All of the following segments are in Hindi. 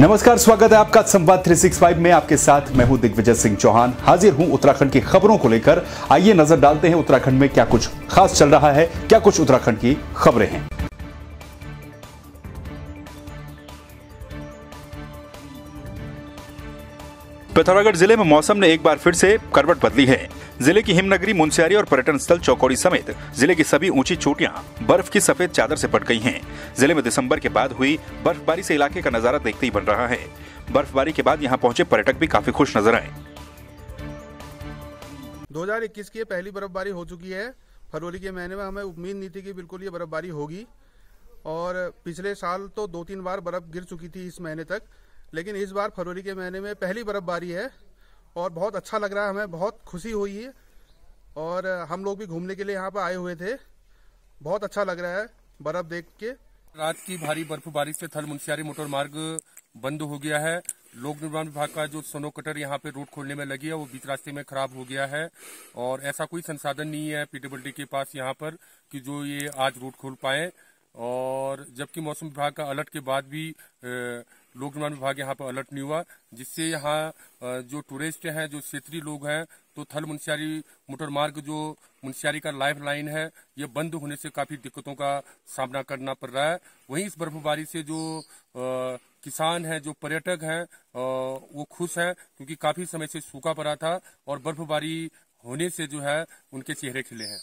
नमस्कार, स्वागत है आपका संवाद 365 में। आपके साथ मैं हूं दिग्विजय सिंह चौहान। हाजिर हूं उत्तराखंड की खबरों को लेकर। आइए नजर डालते हैं उत्तराखंड में क्या कुछ खास चल रहा है, क्या कुछ उत्तराखंड की खबरें हैं। पिथौरागढ़ जिले में मौसम ने एक बार फिर से करवट बदली है। जिले की हिमनगरी मुनस्यारी और पर्यटन स्थल चौकौड़ी समेत जिले की सभी ऊंची चोटियां बर्फ की सफेद चादर से पट गई हैं। जिले में दिसंबर के बाद हुई बर्फबारी से इलाके का नजारा देखते ही बन रहा है। बर्फबारी के बाद यहां पहुंचे पर्यटक भी काफी खुश नजर आए। 2021 की पहली बर्फबारी हो चुकी है। फरवरी के महीने में हमें उम्मीद नहीं थी कि बिल्कुल ये बर्फबारी होगी, और पिछले साल तो 2-3 बार बर्फ गिर चुकी थी इस महीने तक, लेकिन इस बार फरवरी के महीने में पहली बर्फबारी है और बहुत अच्छा लग रहा है। हमें बहुत खुशी हुई है और हम लोग भी घूमने के लिए यहाँ पर आए हुए थे। बहुत अच्छा लग रहा है बर्फ देख के। रात की भारी बर्फबारी से थल मुनस्यारी मोटर मार्ग बंद हो गया है। लोक निर्माण विभाग का जो स्नो कटर यहाँ पे रोड खोलने में लगी है वो बीच रास्ते में खराब हो गया है, और ऐसा कोई संसाधन नहीं है पीडब्ल्यूडी के पास यहाँ पर कि जो ये आज रोड खोल पाए। और जबकि मौसम विभाग का अलर्ट के बाद भी लोक निर्माण विभाग यहाँ पर अलर्ट नहीं हुआ, जिससे यहाँ जो टूरिस्ट हैं, जो क्षेत्रीय लोग हैं, तो थल मुनस्यारी मोटर मार्ग जो मुनस्यारी का लाइफ लाइन है, ये बंद होने से काफी दिक्कतों का सामना करना पड़ रहा है। वहीं इस बर्फबारी से जो किसान हैं, जो पर्यटक हैं, वो खुश हैं, क्योंकि काफी समय से सूखा पड़ा था और बर्फबारी होने से जो है उनके चेहरे खिले हैं।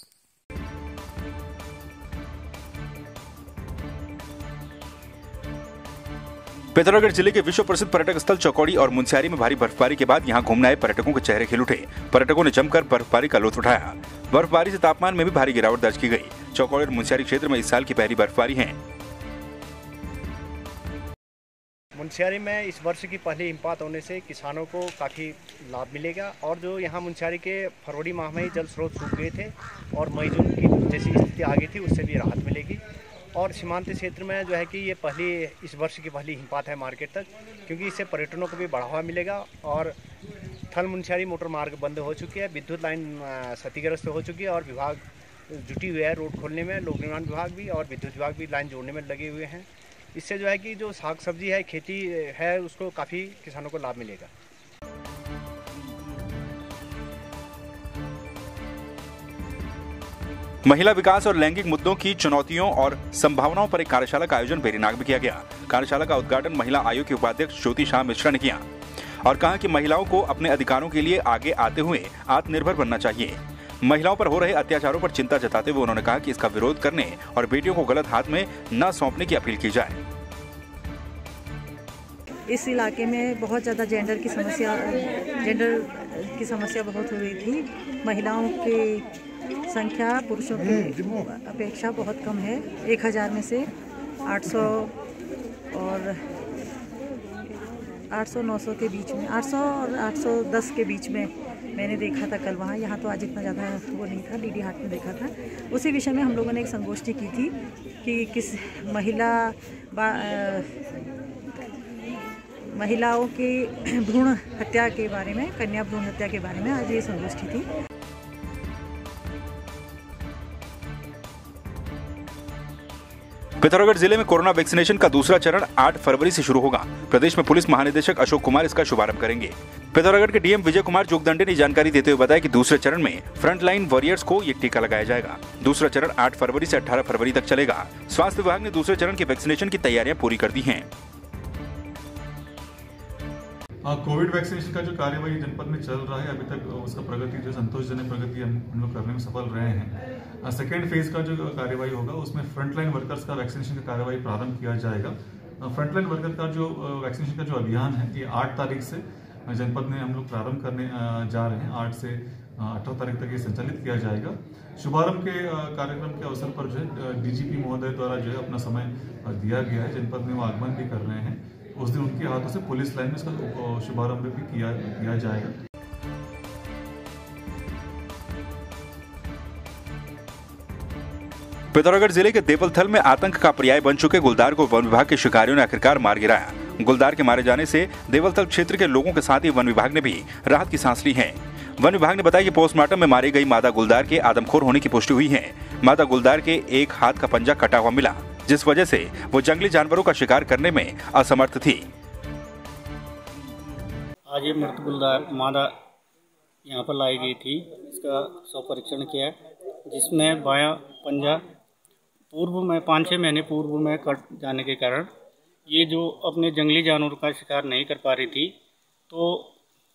पिथौरागढ़ जिले के विश्व प्रसिद्ध पर्यटक स्थल चौकौड़ी और मुनस्यारी में भारी बर्फबारी के बाद यहां घूमने आए पर्यटकों के चेहरे खिल उठे। पर्यटकों ने जमकर बर्फबारी का लुत्फ उठाया। बर्फबारी से तापमान में भी भारी गिरावट दर्ज की गई। चौकौड़ी और मुनस्यारी क्षेत्र में इस साल की पहली बर्फबारी है। मुनस्यारी में इस वर्ष की पहली हिमपात होने से किसानों को काफ़ी लाभ मिलेगा, और जो यहाँ मुनस्यारी के फरवरी माह में ही जल स्रोत सूख गए थे और मई जून की जैसी स्थिति आ गई थी, उससे भी राहत मिलेगी। और सीमांत क्षेत्र में जो है कि ये इस वर्ष की पहली हिमपात है मार्केट तक, क्योंकि इससे पर्यटनों को भी बढ़ावा मिलेगा। और थल मुनस्यारी मोटर मार्ग बंद हो चुकी है, विद्युत लाइन क्षतिग्रस्त हो चुकी है और विभाग जुटी हुई है रोड खोलने में। लोक निर्माण विभाग भी और विद्युत विभाग भी लाइन जोड़ने में लगे हुए हैं। इससे जो है कि जो साग सब्जी है, खेती है, उसको काफ़ी किसानों को लाभ मिलेगा। महिला विकास और लैंगिक मुद्दों की चुनौतियों और संभावनाओं पर एक कार्यशाला का आयोजन बेरीनाग में किया गया। कार्यशाला का उद्घाटन महिला आयोग की उपाध्यक्ष ज्योति शाह मिश्रा ने किया और कहा कि महिलाओं को अपने अधिकारों के लिए आगे आते हुए आत्मनिर्भर बनना चाहिए। महिलाओं पर हो रहे अत्याचारों पर चिंता जताते हुए उन्होंने कहा कि इसका विरोध करने और बेटियों को गलत हाथ में न सौंपने की अपील की जाए। इस इलाके में बहुत ज़्यादा जेंडर की समस्या बहुत हो रही थी। महिलाओं की संख्या पुरुषों की अपेक्षा बहुत कम है। 1000 में से 800 और 800-900 के बीच में, 800 और 810 के बीच में मैंने देखा था कल वहाँ। यहाँ तो आज इतना ज़्यादा वो नहीं था, डीडी हाट में देखा था। उसी विषय में हम लोगों ने एक संगोष्ठी की थी कि किस महिलाओं की भ्रूण हत्या के बारे में, कन्या भ्रूण हत्या के बारे में आज ये संगोष्ठी थी। पिथौरागढ़ जिले में कोरोना वैक्सीनेशन का दूसरा चरण 8 फरवरी से शुरू होगा। प्रदेश में पुलिस महानिदेशक अशोक कुमार इसका शुभारंभ करेंगे। पिथौरागढ़ के डीएम विजय कुमार जोगदंडे ने जानकारी देते हुए बताया कि दूसरे चरण में फ्रंटलाइन वॉरियर्स को ये टीका लगाया जाएगा। दूसरा चरण 8 फरवरी से 18 फरवरी तक चलेगा। स्वास्थ्य विभाग ने दूसरे चरण के वैक्सीनेशन की तैयारियां पूरी कर दी हैं। कोविड वैक्सीनेशन का जो कार्यवाही जनपद में चल रहा है, अभी तक उसका प्रगति जो संतोषजनक प्रगति हम लोग करने में सफल रहे हैं। सेकेंड फेज का जो कार्यवाही होगा उसमें फ्रंटलाइन वर्कर्स का वैक्सीनेशन का कार्यवाही प्रारंभ किया जाएगा। फ्रंटलाइन वर्कर का जो वैक्सीनेशन का जो अभियान है, ये 8 तारीख से जनपद में हम लोग प्रारंभ करने जा रहे हैं। 8 से 18 तारीख तक ये संचालित किया जाएगा। शुभारंभ के कार्यक्रम के अवसर पर जो है डीजीपी महोदय द्वारा जो है अपना समय दिया गया है। जनपद में वो आगमन भी कर रहे हैं। उस दिन उनके हाथों से पुलिस लाइन में इसका शुभारंभ भी किया जाएगा। पिथौरागढ़ जिले के देवलथल में आतंक का पर्याय बन चुके गुलदार को वन विभाग के शिकारियों ने आखिरकार मार गिराया। गुलदार के मारे जाने से देवलथल क्षेत्र के लोगों के साथ ही वन विभाग ने भी राहत की सांस ली है। वन विभाग ने बताया कि पोस्टमार्टम में मारी गई मादा गुलदार के आदमखोर होने की पुष्टि हुई है। मादा गुलदार के एक हाथ का पंजा कटा हुआ मिला, जिस वजह से वो जंगली जानवरों का शिकार करने में असमर्थ थी। आज ये मृत गुलदार मादा यहाँ पर लाई गई थी। इसका शव परीक्षण किया, जिसमें बायां पंजा पूर्व में 5-6 महीने पूर्व में कट जाने के कारण ये जो अपने जंगली जानवरों का शिकार नहीं कर पा रही थी, तो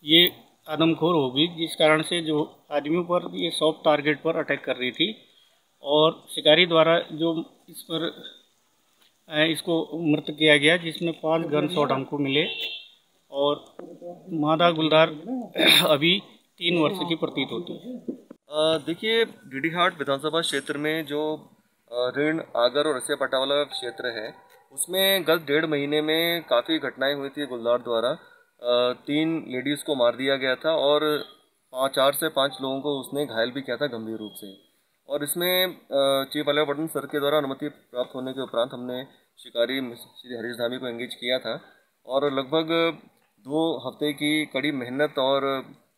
ये आदमखोर होगी, जिस कारण से जो आदमियों पर ये सॉफ्ट टारगेट पर अटैक कर रही थी और शिकारी द्वारा जो इस पर इसको मृत किया गया, जिसमें 5 गन शॉट हमको मिले और मादा गुलदार अभी 3 वर्ष की प्रतीत होती है। देखिए, डीडीहाट विधानसभा क्षेत्र में जो ऋण, आगर और रसिया पट्टा वाला क्षेत्र है, उसमें गत 1.5 महीने में काफ़ी घटनाएं हुई थी। गुलदार द्वारा 3 लेडीज़ को मार दिया गया था और 4 से 5 लोगों को उसने घायल भी किया था गंभीर रूप से। और इसमें चीफ अलियापट्टनम सर के द्वारा अनुमति प्राप्त होने के उपरांत हमने शिकारी श्री हरीश धामी को एंगेज किया था और लगभग 2 हफ्ते की कड़ी मेहनत और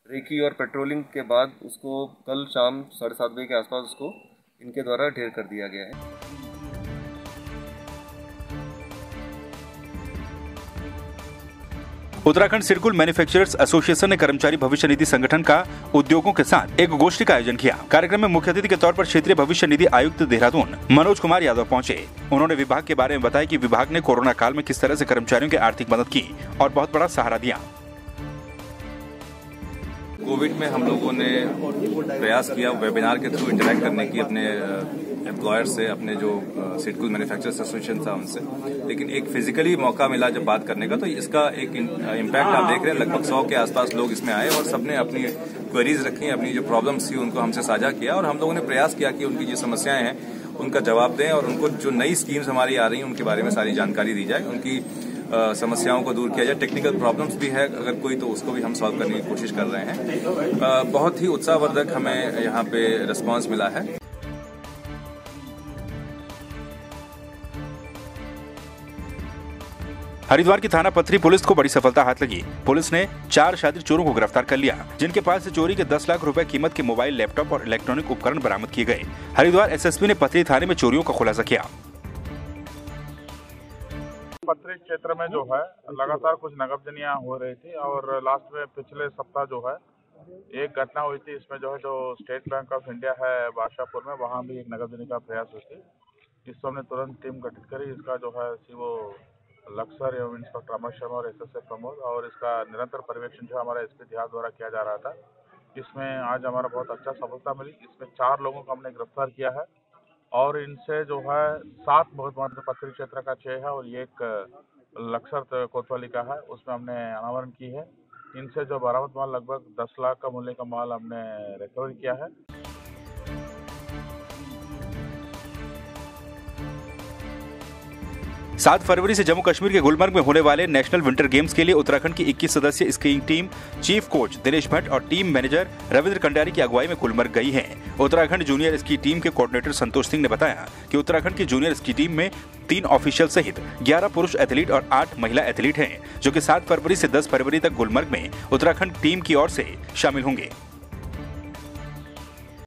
रेकी और पेट्रोलिंग के बाद उसको कल शाम 7:30 बजे के आसपास उसको इनके द्वारा ढेर कर दिया गया है। उत्तराखंड सिरकुल मैन्युफैक्चरर्स एसोसिएशन ने कर्मचारी भविष्य निधि संगठन का उद्योगों के साथ एक गोष्ठी का आयोजन किया। कार्यक्रम में मुख्य अतिथि के तौर पर क्षेत्रीय भविष्य निधि आयुक्त देहरादून मनोज कुमार यादव पहुंचे। उन्होंने विभाग के बारे में बताया कि विभाग ने कोरोना काल में किस तरह से कर्मचारियों की आर्थिक मदद की और बहुत बड़ा सहारा दिया। कोविड में हम लोगों ने प्रयास किया वेबिनार के थ्रू इंटरेक्ट करने की अपने एम्प्लॉयर से, अपने जो सिरकुल मैन्युफैक्चरर्स एसोसिएशन था उनसे, लेकिन एक फिजिकली मौका मिला जब बात करने का, तो इसका एक इम्पैक्ट आप देख रहे हैं। लगभग 100 के आसपास लोग इसमें आए और सबने अपनी क्वेरीज रखी, अपनी जो प्रॉब्लम्स थी उनको हमसे साझा किया और हम लोगों ने प्रयास किया कि उनकी जो समस्याएं हैं उनका जवाब दें और उनको जो नई स्कीम्स हमारी आ रही हैं उनके बारे में सारी जानकारी दी जाए, उनकी समस्याओं को दूर किया जाए। टेक्निकल प्रॉब्लम्स भी है अगर कोई, तो उसको भी हम सॉल्व करने की कोशिश कर रहे हैं। बहुत ही उत्साहवर्धक हमें यहाँ पे रिस्पांस मिला है। हरिद्वार की थाना पथरी पुलिस को बड़ी सफलता हाथ लगी। पुलिस ने 4 शातिर चोरों को गिरफ्तार कर लिया, जिनके पास से चोरी के 10 लाख रुपए कीमत के मोबाइल, लैपटॉप और इलेक्ट्रॉनिक उपकरण बरामद किए गए। हरिद्वार एसएसपी ने पथरी थाने में चोरियों का खुलासा किया। पथरी क्षेत्र में जो है लगातार कुछ नगबजनियां हो रही थी और लास्ट में पिछले सप्ताह जो है एक घटना हुई थी। इसमें जो है जो स्टेट बैंक ऑफ इंडिया है बादशाहपुर में, वहां भी एक नगबजनी का प्रयास हुई थी। इसको हमने तुरंत टीम गठित करी। इसका जो है सीओ लक्सर एवं इंस्पेक्टर अमर शर्मा और एसएसएफ प्रमोद, और इसका निरंतर पर्यवेक्षण जो हमारा एसपी देहात द्वारा किया जा रहा था। इसमें आज हमारा बहुत अच्छा सफलता मिली। इसमें 4 लोगों को हमने गिरफ्तार किया है और इनसे जो है 7 बहुत महत्वपूर्ण पथरी क्षेत्र का 6 है और ये एक लक्सर कोतवाली का है, उसमें हमने अनावरण की है। इनसे जो बरामद माल लगभग 10 लाख का मूल्य का माल हमने रिकवर किया है। 7 फरवरी से जम्मू कश्मीर के गुलमर्ग में होने वाले नेशनल विंटर गेम्स के लिए उत्तराखंड की 21 सदस्यीय skiing team chief coach Dinesh Bhatt और टीम मैनेजर रविंद्र कंडारी की अगुवाई में गुलमर्ग गई है। उत्तराखंड जूनियर स्की टीम के कोऑर्डिनेटर संतोष सिंह ने बताया कि उत्तराखंड की जूनियर स्की टीम में 3 ऑफिशियल सहित 11 पुरुष एथलीट और 8 महिला एथलीट हैं, जो कि 7 फरवरी से 10 फरवरी तक गुलमर्ग में उत्तराखंड टीम की ओर से शामिल होंगे।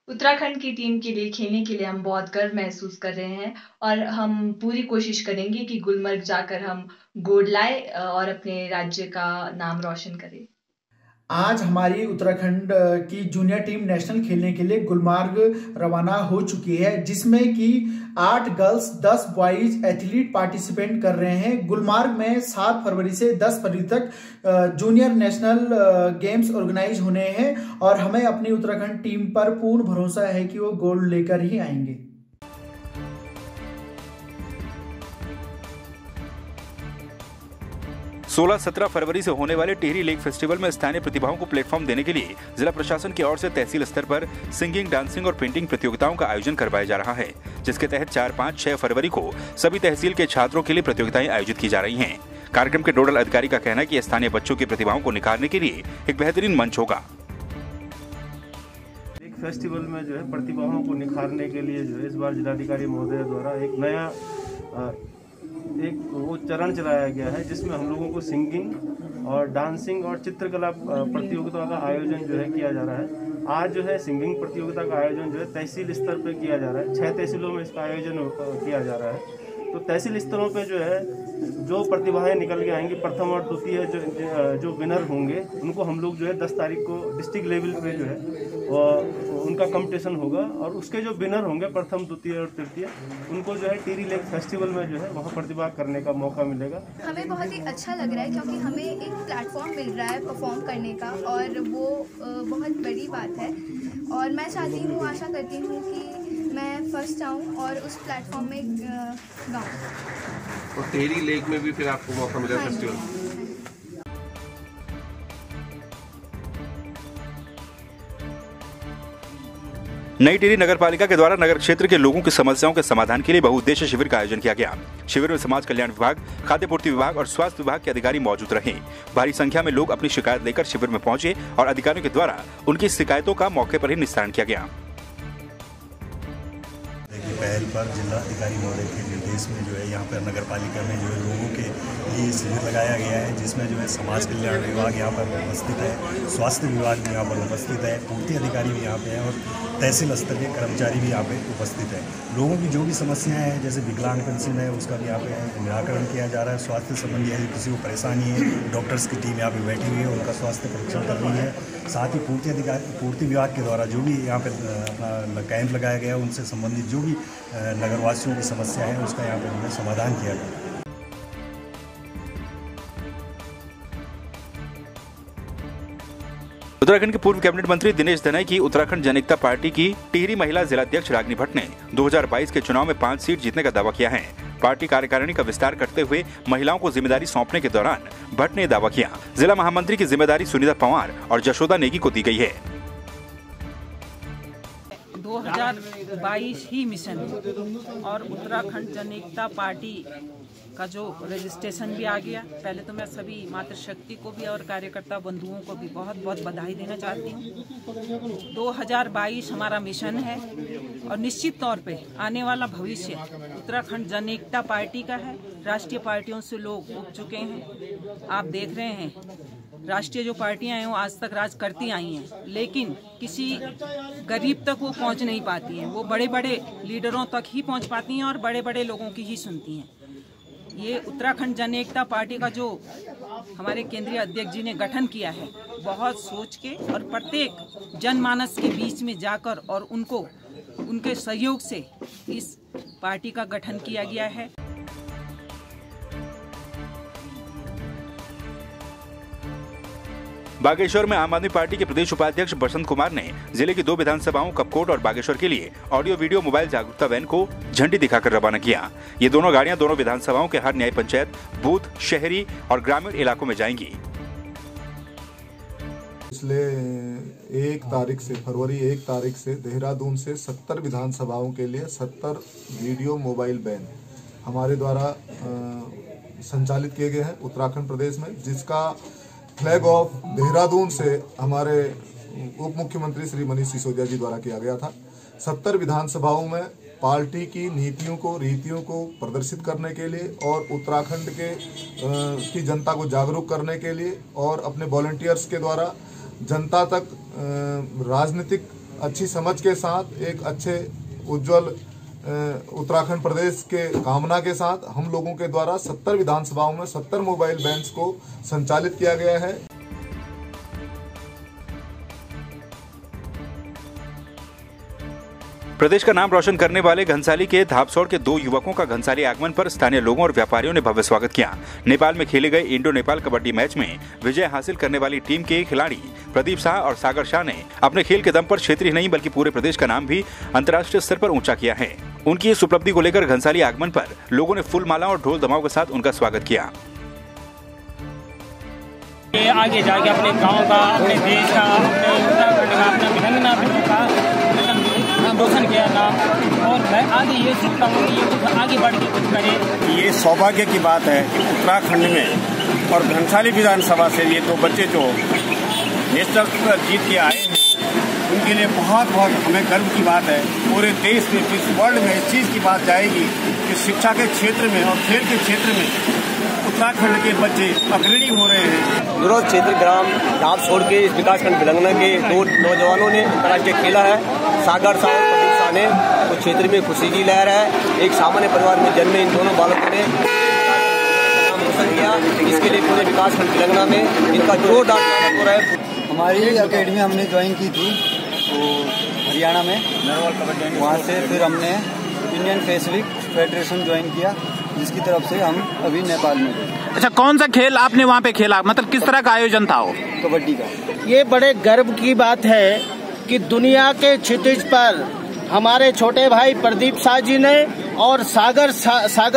उत्तराखंड की टीम के लिए खेलने के लिए हम बहुत गर्व महसूस कर रहे हैं और हम पूरी कोशिश करेंगे कि गुलमर्ग जाकर हम गोल्ड लाए और अपने राज्य का नाम रोशन करें। आज हमारी उत्तराखंड की जूनियर टीम नेशनल खेलने के लिए गुलमर्ग रवाना हो चुकी है, जिसमें कि 8 गर्ल्स 10 बॉयज एथलीट पार्टिसिपेट कर रहे हैं। गुलमर्ग में 7 फरवरी से 10 फरवरी तक जूनियर नेशनल गेम्स ऑर्गेनाइज होने हैं और हमें अपनी उत्तराखंड टीम पर पूर्ण भरोसा है कि वो गोल्ड लेकर ही आएंगे। 16-17 फरवरी से होने वाले टिहरी लेक फेस्टिवल में स्थानीय प्रतिभाओं को प्लेटफॉर्म देने के लिए जिला प्रशासन की ओर से तहसील स्तर पर सिंगिंग, डांसिंग और पेंटिंग प्रतियोगिताओं का आयोजन करवाया जा रहा है, जिसके तहत 4, 5, 6 फरवरी को सभी तहसील के छात्रों के लिए प्रतियोगिताएं आयोजित की जा रही हैं। कार्यक्रम के नोडल अधिकारी का कहना है कि स्थानीय बच्चों की प्रतिभाओं को निखारने के लिए एक बेहतरीन मंच होगा। फेस्टिवल में जो है प्रतिभाओं को निखारने के लिए जो है इस बार जिलाधिकारी महोदय द्वारा एक नया वो चरण चलाया गया है, जिसमें हम लोगों को सिंगिंग और डांसिंग और चित्रकला प्रतियोगिता का आयोजन जो है किया जा रहा है। आज जो है सिंगिंग प्रतियोगिता का आयोजन जो है तहसील स्तर पर किया जा रहा है। 6 तहसीलों में इसका आयोजन किया जा रहा है। तो तहसील स्तरों पे जो है जो प्रतिभाएं निकल के आएंगी, प्रथम और द्वितीय जो विनर होंगे उनको हम लोग जो है 10 तारीख को डिस्ट्रिक्ट लेवल पे जो है उनका कंपटीशन होगा, और उसके जो विनर होंगे प्रथम, द्वितीय और तृतीय, उनको जो है टिहरी लेक फेस्टिवल में जो है वहाँ प्रतिभा करने का मौका मिलेगा। हमें बहुत ही अच्छा लग रहा है क्योंकि हमें एक प्लेटफॉर्म मिल रहा है परफॉर्म करने का, और वो बहुत बड़ी बात है। और मैं चाहती हूँ, आशा करती हूँ कि मैं फर्स्ट आऊँ और उस प्लेटफॉर्म में गाऊँ। और टिहरी लेक में भी फिर आपको मौका मिला फेस्टिवल। नई टिहरी नगर पालिका के द्वारा नगर क्षेत्र के लोगों की समस्याओं के समाधान के लिए बहुउद्देशीय शिविर का आयोजन किया गया। शिविर में समाज कल्याण विभाग, खाद्य पूर्ति विभाग और स्वास्थ्य विभाग के अधिकारी मौजूद रहे। भारी संख्या में लोग अपनी शिकायत लेकर शिविर में पहुंचे और अधिकारियों के द्वारा उनकी शिकायतों का मौके पर ही निस्तारण किया गया। पहल पर जिला अधिकारी महोदय के निर्देश में जो है यहाँ पर नगर पालिका में जो है लोगों के लिए शिविर लगाया गया है, जिसमें जो है समाज कल्याण विभाग यहाँ पर उपस्थित है, स्वास्थ्य विभाग भी यहाँ पर उपस्थित है, पूर्ति अधिकारी भी यहाँ पे हैं और तहसील स्तर के कर्मचारी भी यहाँ पे उपस्थित है। लोगों की जो भी समस्याएं हैं, जैसे विकलांग पेंशन है, उसका भी यहाँ पे निराकरण किया जा रहा है। स्वास्थ्य संबंधी यदि किसी को परेशानी है, डॉक्टर्स की टीम यहाँ पे बैठी हुई है, उनका स्वास्थ्य परीक्षण कर रही है। साथ ही पूर्ति विभाग के द्वारा जो भी यहाँ पे कैंप लगाया गया, उनसे संबंधित जो भी नगरवासियों की समस्या है, उसका यहाँ पर समाधान किया गया। उत्तराखंड के पूर्व कैबिनेट मंत्री दिनेश दनई की उत्तराखंड जन एकता पार्टी की टिहरी महिला जिलाध्यक्ष रागिनी भट्ट ने 2022 के चुनाव में 5 सीट जीतने का दावा किया है। पार्टी कार्यकारिणी का विस्तार करते हुए महिलाओं को जिम्मेदारी सौंपने के दौरान भट्ट ने दावा किया। जिला महामंत्री की जिम्मेदारी सुनीता पंवार और जशोदा नेगी को दी गई है। 2022 ही मिशन और उत्तराखंड जन एकता पार्टी का जो रजिस्ट्रेशन भी आ गया। पहले तो मैं सभी मातृशक्ति को भी और कार्यकर्ता बंधुओं को भी बहुत बहुत बधाई देना चाहती हूँ। 2022 हमारा मिशन है और निश्चित तौर पे आने वाला भविष्य उत्तराखंड जन एकता पार्टी का है। राष्ट्रीय पार्टियों से लोग उब चुके हैं। आप देख रहे हैं राष्ट्रीय जो पार्टियां हैं वो आज तक राज करती आई हैं, लेकिन किसी गरीब तक वो पहुंच नहीं पाती हैं। वो बड़े बड़े लीडरों तक ही पहुंच पाती हैं और बड़े बड़े लोगों की ही सुनती हैं। ये उत्तराखंड जन एकता पार्टी का जो हमारे केंद्रीय अध्यक्ष जी ने गठन किया है, बहुत सोच के और प्रत्येक जनमानस के बीच में जाकर और उनको उनके सहयोग से इस पार्टी का गठन किया गया है। बागेश्वर में आम आदमी पार्टी के प्रदेश उपाध्यक्ष बसंत कुमार ने जिले की 2 विधानसभाओं कपकोट और बागेश्वर के लिए ऑडियो वीडियो मोबाइल जागरूकता वैन को झंडी दिखाकर रवाना किया। ये दोनों गाड़ियां दोनों विधानसभाओं के हर न्याय पंचायत, बूथ, शहरी और ग्रामीण इलाकों में जाएंगी। पिछले 1 तारीख से, फरवरी 1 तारीख से देहरादून से 70 विधानसभाओं के लिए 70 वीडियो मोबाइल वैन हमारे द्वारा संचालित किए गए हैं उत्तराखंड प्रदेश में, जिसका फ्लैग ऑफ देहरादून से हमारे उप मुख्यमंत्री श्री मनीष सिसोदिया जी द्वारा किया गया था। 70 विधानसभाओं में पार्टी की नीतियों को, रीतियों को प्रदर्शित करने के लिए और उत्तराखंड की जनता को जागरूक करने के लिए और अपने वॉलंटियर्स के द्वारा जनता तक राजनीतिक अच्छी समझ के साथ एक अच्छे उज्जवल उत्तराखंड प्रदेश के कामना के साथ हम लोगों के द्वारा 70 विधानसभाओं में 70 मोबाइल वैन्स को संचालित किया गया है। प्रदेश का नाम रोशन करने वाले घनसाली के धापसौड़ के 2 युवकों का घनसाली आगमन पर स्थानीय लोगों और व्यापारियों ने भव्य स्वागत किया। नेपाल में खेले गए इंडो नेपाल कबड्डी मैच में विजय हासिल करने वाली टीम के खिलाड़ी प्रदीप शाह और सागर शाह ने अपने खेल के दम पर क्षेत्रीय नहीं बल्कि पूरे प्रदेश का नाम भी अंतर्राष्ट्रीय स्तर पर ऊंचा किया है। उनकी इस उपलब्धि को लेकर घनसाली आगमन पर लोगों ने फूल माला और ढोल दमाओं के साथ उनका स्वागत किया। आगे जाके अपने गांव का, अपने देश का, अपने उत्तराखंड का, अपने विलंगना का रोशन किया नाम, और मैं आगे ये सीखता हूँ कि ये आगे बढ़ के कुछ करे। ये सौभाग्य की बात है उत्तराखंड में और घनसाली विधानसभा से ये 2 बच्चे जो नेशनल पर जीत के आए हैं, उनके लिए बहुत बहुत हमें गर्व की बात है। पूरे देश में, इस वर्ल्ड में इस चीज़ की बात जाएगी कि शिक्षा के क्षेत्र में और खेल के क्षेत्र में उत्तराखंड के बच्चे अग्रणी हो रहे हैं। दुर्ग क्षेत्र ग्राम धापसौड़ के इस विकासखंड विलंगना के 2 नौजवानों ने अंतर्राष्ट्रीय खेला है। सागर शाह और प्रदीप शाह ने क्षेत्र में खुशी की लहर है। एक सामान्य परिवार में जन्मे इन दोनों बालकों ने नाम रोशन किया, इसके लिए पूरे विकासखंड तेलंगाना में इनका जोरदार स्वागत हो रहा है। हमारी अकेडमी हमने ज्वाइन की थी तो हरियाणा में नरवाल, वहाँ से फिर हमने इंडियन पैसिफिक फेडरेशन ज्वाइन किया, जिसकी तरफ से हम अभी नेपाल में गए। अच्छा, कौन सा खेल आपने वहाँ पे खेला, मतलब किस तरह का आयोजन था वो? कबड्डी का। ये बड़े गर्व की बात है कि दुनिया के क्षितिज पर हमारे छोटे भाई प्रदीप शाह जी ने और सागर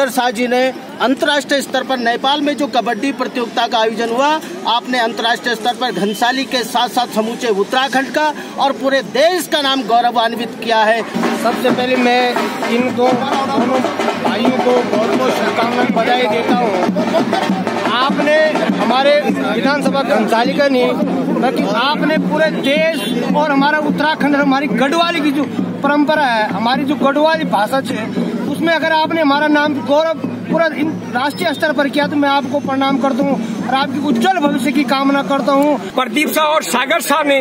शाह जी ने अंतर्राष्ट्रीय स्तर पर नेपाल में जो कबड्डी प्रतियोगिता का आयोजन हुआ, आपने अंतर्राष्ट्रीय स्तर पर घनसाली के साथ साथ समूचे उत्तराखंड का और पूरे देश का नाम गौरवान्वित किया है। सबसे पहले मैं इन दोनों भाइयों को बहुत बहुत शुभकामनाएं बधाई देता हूँ। आपने हमारे विधानसभा घनसाली का नहीं, बल्कि आपने पूरे देश और हमारा उत्तराखंड, हमारी गढ़वाली की जो परंपरा है, हमारी जो गढ़वाली भाषा है, उसमें अगर आपने हमारा नाम गौरव पूरा राष्ट्रीय स्तर पर किया तो मैं आपको प्रणाम करता हूँ और आपकी उज्जवल भविष्य की कामना करता हूँ। प्रदीप शाह और सागर शाह ने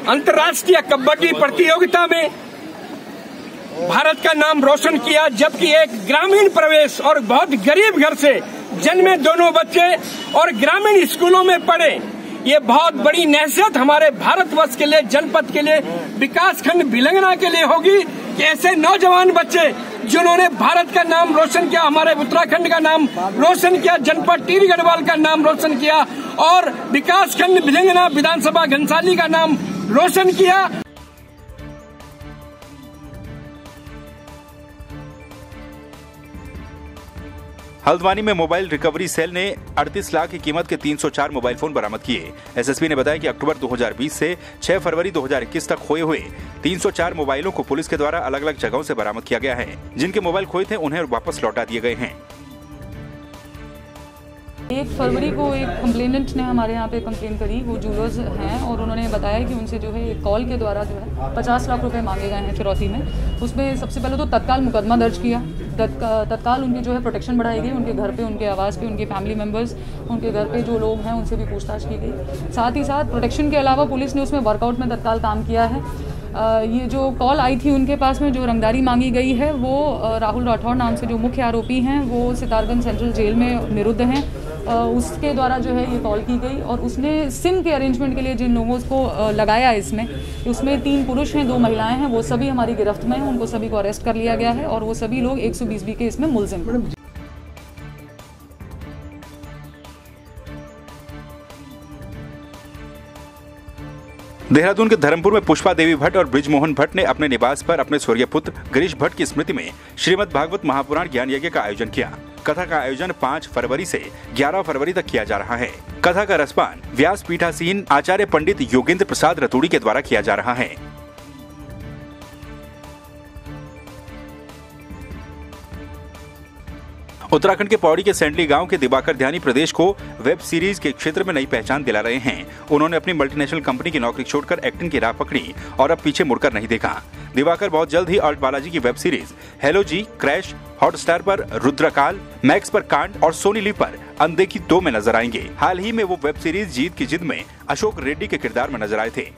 अंतर्राष्ट्रीय कबड्डी प्रतियोगिता में भारत का नाम रोशन किया, जबकि एक ग्रामीण प्रवेश और बहुत गरीब घर से जन्मे दोनों बच्चे और ग्रामीण स्कूलों में पढ़े। ये बहुत बड़ी नहसियत हमारे भारतवर्ष के लिए, जनपद के लिए, विकासखंड भिलंगना के लिए होगी कि ऐसे नौजवान बच्चे जिन्होंने भारत का नाम रोशन किया, हमारे उत्तराखंड का नाम रोशन किया, जनपद टिहरी गढ़वाल का नाम रोशन किया और विकासखंड भिलंगना विधानसभा घनसाली का नाम रोशन किया। हल्द्वानी में मोबाइल रिकवरी सेल ने 38 लाख की कीमत के 304 मोबाइल फोन बरामद किए। एसएसपी ने बताया कि अक्टूबर 2020 से 6 फरवरी 2021 तक खोए हुए 304 मोबाइलों को पुलिस के द्वारा अलग अलग जगहों से बरामद किया गया है। जिनके मोबाइल खोए थे उन्हें वापस लौटा दिए गए हैं। 1 फरवरी को एक कंप्लेनेंट ने हमारे यहाँ पे कंप्लेन करी, वो जूलर्स हैं और उन्होंने बताया कि उनसे जो है कॉल के द्वारा जो है 50 लाख रुपए मांगे गए हैं फिरौती में। उसमें सबसे पहले तो तत्काल मुकदमा दर्ज किया, तत्काल उनकी जो है प्रोटेक्शन बढ़ाई गई, उनके घर पे, उनके आवास पे, उनके फैमिली मेम्बर्स, उनके घर पे जो लोग हैं उनसे भी पूछताछ की गई। साथ ही साथ प्रोटेक्शन के अलावा पुलिस ने उसमें वर्कआउट में तत्काल काम किया है। ये जो कॉल आई थी उनके पास में जो रंगदारी मांगी गई है वो राहुल राठौर नाम से जो मुख्य आरोपी हैं वो सितारगंज सेंट्रल जेल में निरुद्ध हैं, उसके द्वारा जो है ये कॉल की गई और उसने सिम के अरेंजमेंट के लिए जिन लोगों को लगाया इसमें, उसमें 3 पुरुष हैं, 2 महिलाएं हैं, वो सभी हमारी गिरफ्त में हैं, उनको सभी को अरेस्ट कर लिया गया है और वो सभी लोग 120B के इसमें मुलजिम। देहरादून के धर्मपुर में पुष्पा देवी भट्ट और ब्रिजमोहन भट्ट ने अपने निवास पर अपने स्वर्गीय पुत्र गिरीश भट्ट की स्मृति में श्रीमद् भागवत महापुराण ज्ञान यज्ञ का आयोजन किया। कथा का आयोजन 5 फरवरी से 11 फरवरी तक किया जा रहा है। कथा का रसपान व्यास पीठासीन आचार्य पंडित योगेंद्र प्रसाद रतूड़ी के द्वारा किया जा रहा है। उत्तराखंड के पौड़ी के सेंडली गांव के दिवाकर ध्यानी प्रदेश को वेब सीरीज के क्षेत्र में नई पहचान दिला रहे हैं। उन्होंने अपनी मल्टीनेशनल कंपनी की नौकरी छोड़कर एक्टिंग की राह पकड़ी और अब पीछे मुड़कर नहीं देखा। दिवाकर बहुत जल्द ही अल्ट बालाजी की वेब सीरीज हेलो जी, क्रैश, हॉटस्टार पर रुद्रकाल, मैक्स पर कांड और सोनी लिव पर अनदेखी 2 में नजर आएंगे। हाल ही में वो वेब सीरीज जीत की जिद में अशोक रेड्डी के किरदार में नजर आए थे।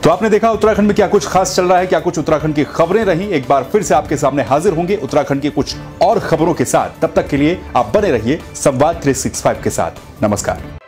तो आपने देखा उत्तराखंड में क्या कुछ खास चल रहा है, क्या कुछ उत्तराखंड की खबरें रही। एक बार फिर से आपके सामने हाजिर होंगे उत्तराखंड की कुछ और खबरों के साथ। तब तक के लिए आप बने रहिए संवाद 365 के साथ। नमस्कार।